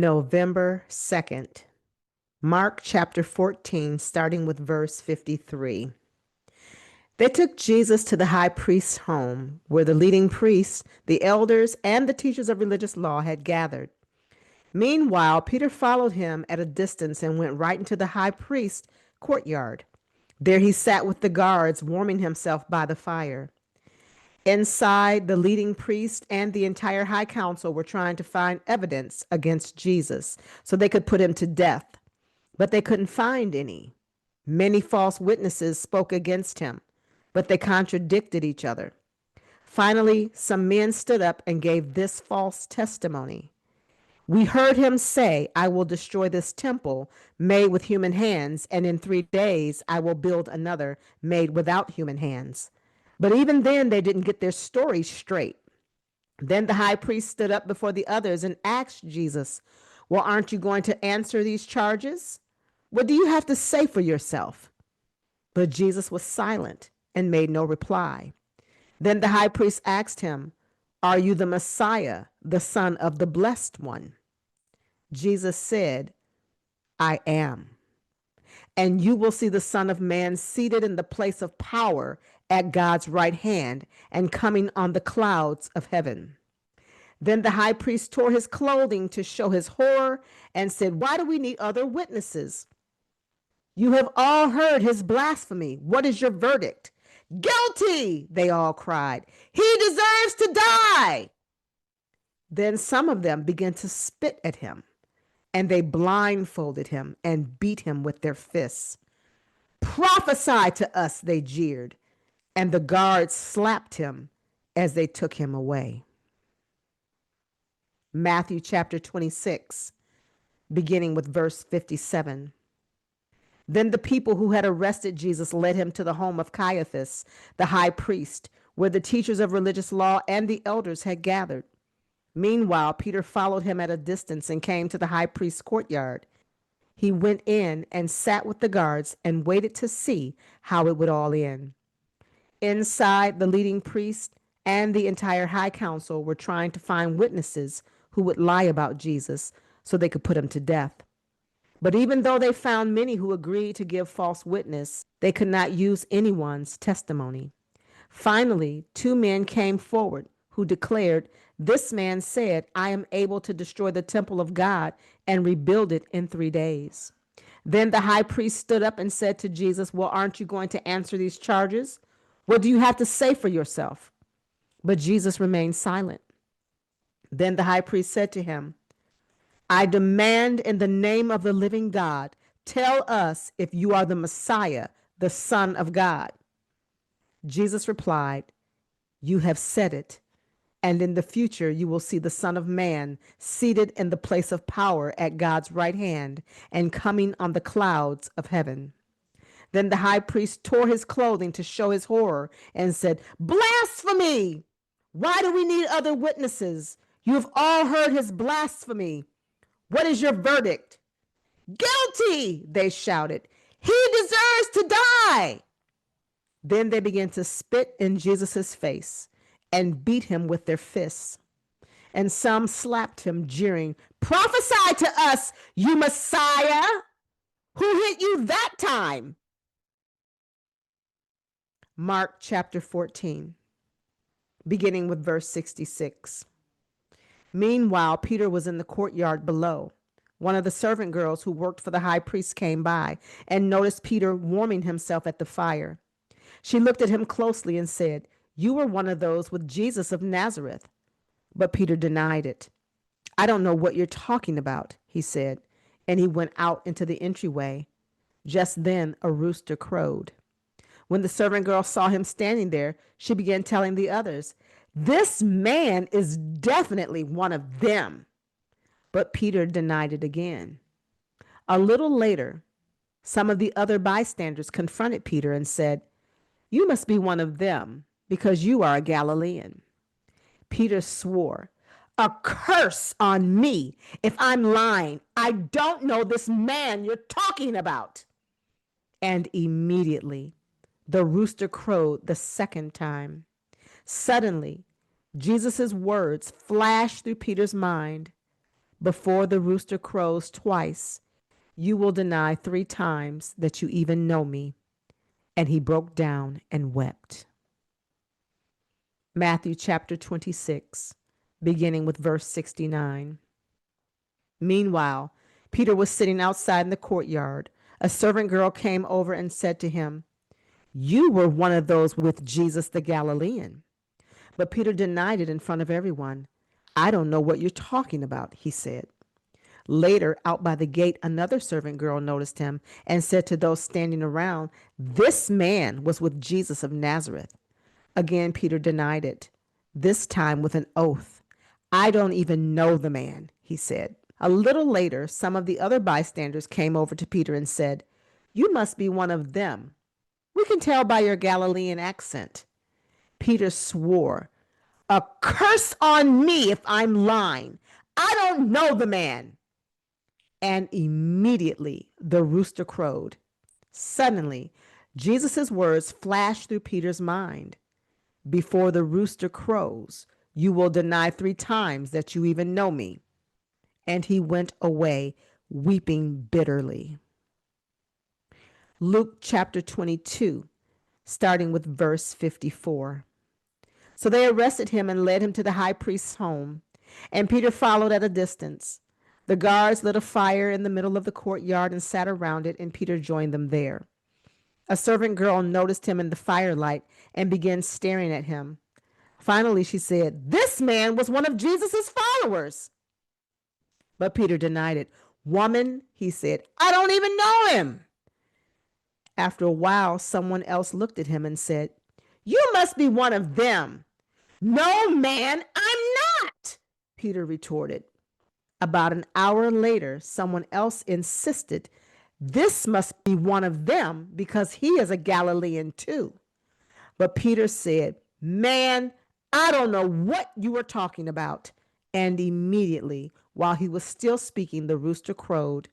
November 2nd. Mark chapter 14, starting with verse 53. They took Jesus to the high priest's home, where the leading priests, the elders, and the teachers of religious law had gathered. Meanwhile, Peter followed him at a distance and went right into the high priest's courtyard. There he sat with the guards, warming himself by the fire. Inside, the leading priest and the entire high council were trying to find evidence against Jesus so they could put him to death, but they couldn't find any. Many false witnesses spoke against him, but they contradicted each other. Finally, some men stood up and gave this false testimony. We heard him say, I will destroy this temple made with human hands, and in 3 days I will build another made without human hands. But even then, they didn't get their story straight. Then the high priest stood up before the others and asked Jesus, well, aren't you going to answer these charges? What do you have to say for yourself? But Jesus was silent and made no reply. Then the high priest asked him, are you the Messiah, the Son of the Blessed One? Jesus said, I am. And you will see the Son of Man seated in the place of power at God's right hand and coming on the clouds of heaven. Then the high priest tore his clothing to show his horror and said, why do we need other witnesses? You have all heard his blasphemy. What is your verdict? Guilty, they all cried. He deserves to die. Then some of them began to spit at him, and they blindfolded him and beat him with their fists. Prophesy to us, they jeered, and the guards slapped him as they took him away. Matthew chapter 26, beginning with verse 57. Then the people who had arrested Jesus led him to the home of Caiaphas, the high priest, where the teachers of religious law and the elders had gathered. Meanwhile, Peter followed him at a distance and came to the high priest's courtyard. He went in and sat with the guards and waited to see how it would all end. Inside, the leading priest and the entire high council were trying to find witnesses who would lie about Jesus so they could put him to death. But even though they found many who agreed to give false witness, they could not use anyone's testimony. Finally, 2 men came forward who declared, this man said, I am able to destroy the temple of God and rebuild it in 3 days. Then the high priest stood up and said to Jesus, well, aren't you going to answer these charges? What do you have to say for yourself? But Jesus remained silent. Then the high priest said to him, I demand in the name of the living God, tell us if you are the Messiah, the Son of God. Jesus replied, you have said it, and in the future you will see the Son of Man seated in the place of power at God's right hand and coming on the clouds of heaven. Then the high priest tore his clothing to show his horror and said, blasphemy! Why do we need other witnesses? You have all heard his blasphemy. What is your verdict? Guilty, they shouted. He deserves to die. Then they began to spit in Jesus' face and beat him with their fists. And some slapped him, jeering, prophesy to us, you Messiah. Who hit you that time? Mark chapter 14, beginning with verse 66. Meanwhile, Peter was in the courtyard below. One of the servant girls who worked for the high priest came by and noticed Peter warming himself at the fire. She looked at him closely and said, you were one of those with Jesus of Nazareth. But Peter denied it. I don't know what you're talking about, he said, and he went out into the entryway. Just then a rooster crowed. When the servant girl saw him standing there, she began telling the others, this man is definitely one of them. But Peter denied it again. A little later, some of the other bystanders confronted Peter and said, you must be one of them because you are a Galilean. Peter swore, a curse on me if I'm lying. I don't know this man you're talking about. And immediately the rooster crowed the second time. Suddenly, Jesus' words flashed through Peter's mind. Before the rooster crows twice, you will deny 3 times that you even know me." And he broke down and wept. Matthew chapter 26, beginning with verse 69. Meanwhile, Peter was sitting outside in the courtyard. A servant girl came over and said to him, "You were one of those with Jesus the Galilean." But Peter denied it in front of everyone. "I don't know what you're talking about," he said. Later, out by the gate, another servant girl noticed him and said to those standing around, "This man was with Jesus of Nazareth." Again, Peter denied it, this time with an oath. "I don't even know the man," he said. A little later, some of the other bystanders came over to Peter and said, "You must be one of them. We can tell by your Galilean accent." Peter swore, "A curse on me if I'm lying. I don't know the man." And immediately the rooster crowed. Suddenly, Jesus' words flashed through Peter's mind. "Before the rooster crows, you will deny 3 times that you even know me." And he went away weeping bitterly. Luke chapter 22, starting with verse 54. So they arrested him and led him to the high priest's home, and Peter followed at a distance. The guards lit a fire in the middle of the courtyard and sat around it, and Peter joined them there. A servant girl noticed him in the firelight and began staring at him. Finally, she said, "This man was one of Jesus' followers." But Peter denied it. "Woman," he said, "I don't even know him." After a while, someone else looked at him and said, "You must be one of them." "No, man, I'm not," Peter retorted. About an hour later, someone else insisted, "This must be one of them because he is a Galilean too." But Peter said, "Man, I don't know what you are talking about." And immediately, while he was still speaking, the rooster crowed.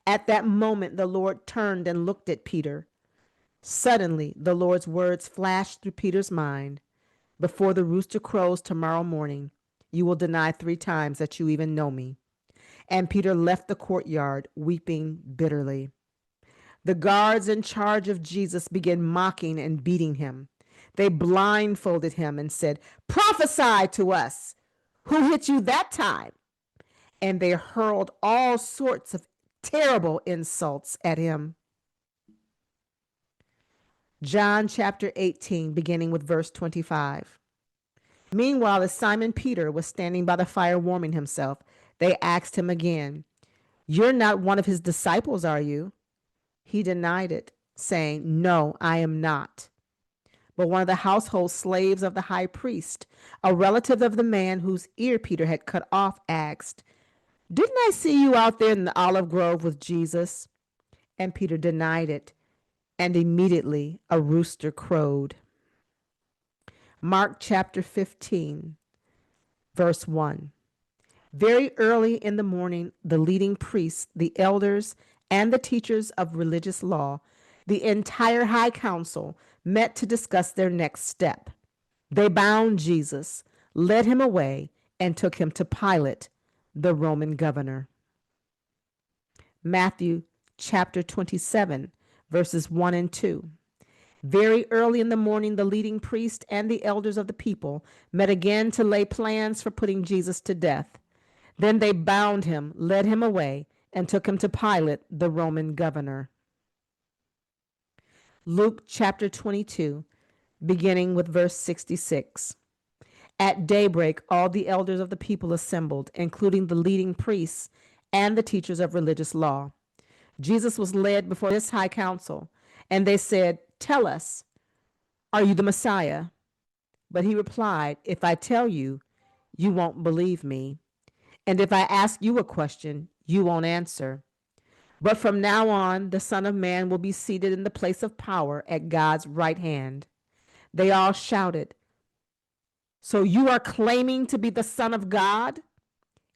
At that moment, the Lord turned and looked at Peter. Suddenly, the Lord's words flashed through Peter's mind. "Before the rooster crows tomorrow morning, you will deny 3 times that you even know me." And Peter left the courtyard, weeping bitterly. The guards in charge of Jesus began mocking and beating him. They blindfolded him and said, "Prophesy to us. Who hit you that time?" And they hurled all sorts of terrible insults at him. John chapter 18, beginning with verse 25. Meanwhile, as Simon Peter was standing by the fire warming himself, they asked him again, "You're not one of his disciples, are you?" He denied it, saying, "No, I am not." But one of the household slaves of the high priest, a relative of the man whose ear Peter had cut off, asked, "Didn't I see you out there in the olive grove with Jesus?" And Peter denied it, and immediately a rooster crowed. Mark chapter 15, verse 1. Very early in the morning, the leading priests, the elders, and the teachers of religious law, the entire high council, met to discuss their next step. They bound Jesus, led him away, and took him to Pilate, the Roman governor. Matthew chapter 27, verses 1 and 2. Very early in the morning, the leading priest and the elders of the people met again to lay plans for putting Jesus to death. Then they bound him, led him away, and took him to Pilate, the Roman governor. Luke chapter 22, beginning with verse 66. At daybreak, all the elders of the people assembled, including the leading priests and the teachers of religious law. Jesus was led before this high council, and they said, "Tell us, are you the Messiah?" But he replied, "If I tell you, you won't believe me. And if I ask you a question, you won't answer. But from now on, the Son of Man will be seated in the place of power at God's right hand." They all shouted, "So you are claiming to be the Son of God?"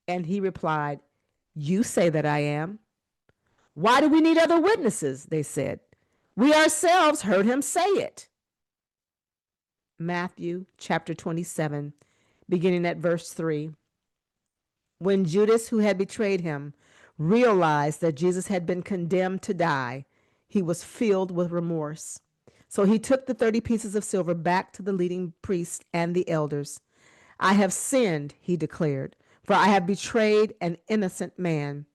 And he replied, "You say that I am." "Why do we need other witnesses?" they said. "We ourselves heard him say it." Matthew chapter 27, beginning at verse 3. When Judas, who had betrayed him, realized that Jesus had been condemned to die, he was filled with remorse. So he took the 30 pieces of silver back to the leading priests and the elders. I have sinned, he declared, for I have betrayed an innocent man.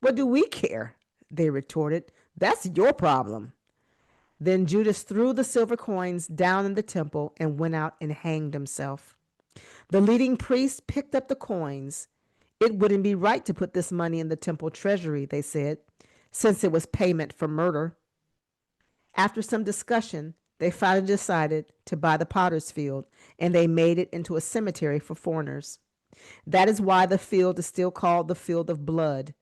What do we care? They retorted. That's your problem. Then Judas threw the silver coins down in the temple and went out and hanged himself. The leading priests picked up the coins. It wouldn't be right to put this money in the temple treasury, they said, since it was payment for murder. After some discussion, they finally decided to buy the potter's field, and they made it into a cemetery for foreigners. That is why the field is still called the field of blood.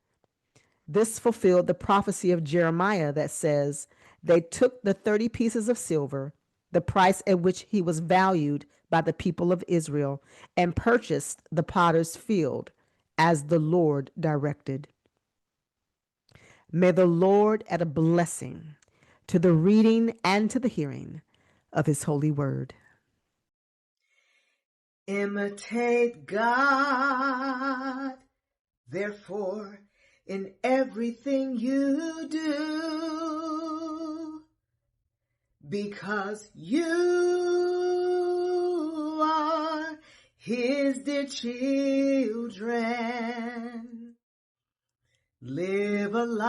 This fulfilled the prophecy of Jeremiah that says, they took the 30 pieces of silver, the price at which he was valued by the people of Israel, and purchased the potter's field, as the Lord directed. May the Lord add a blessing to the reading and to the hearing of his holy word. Imitate God, therefore, in everything you do, because you are his dear children. Live a life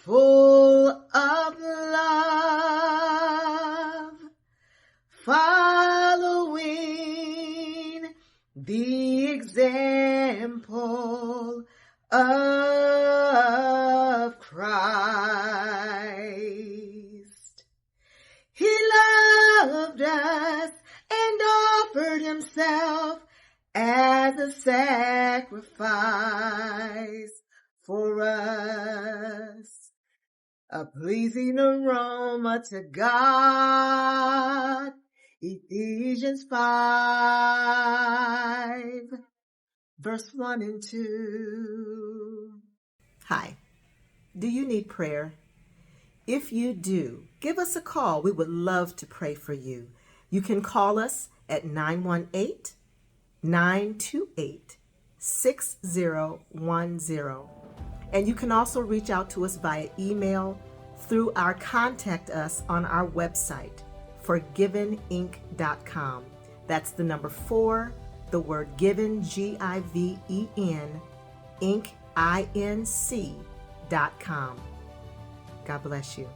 full of love, following the example of Christ. He loved us and offered himself as a sacrifice for us, a pleasing aroma to God. Ephesians 5, verse 1 and 2. Hi, do you need prayer? If you do, give us a call. We would love to pray for you. You can call us at 918-928-6010. And you can also reach out to us via email through our contact us on our website, forgiveninc.com. That's the number 4, the word given, Given, Inc, INC.com. God bless you.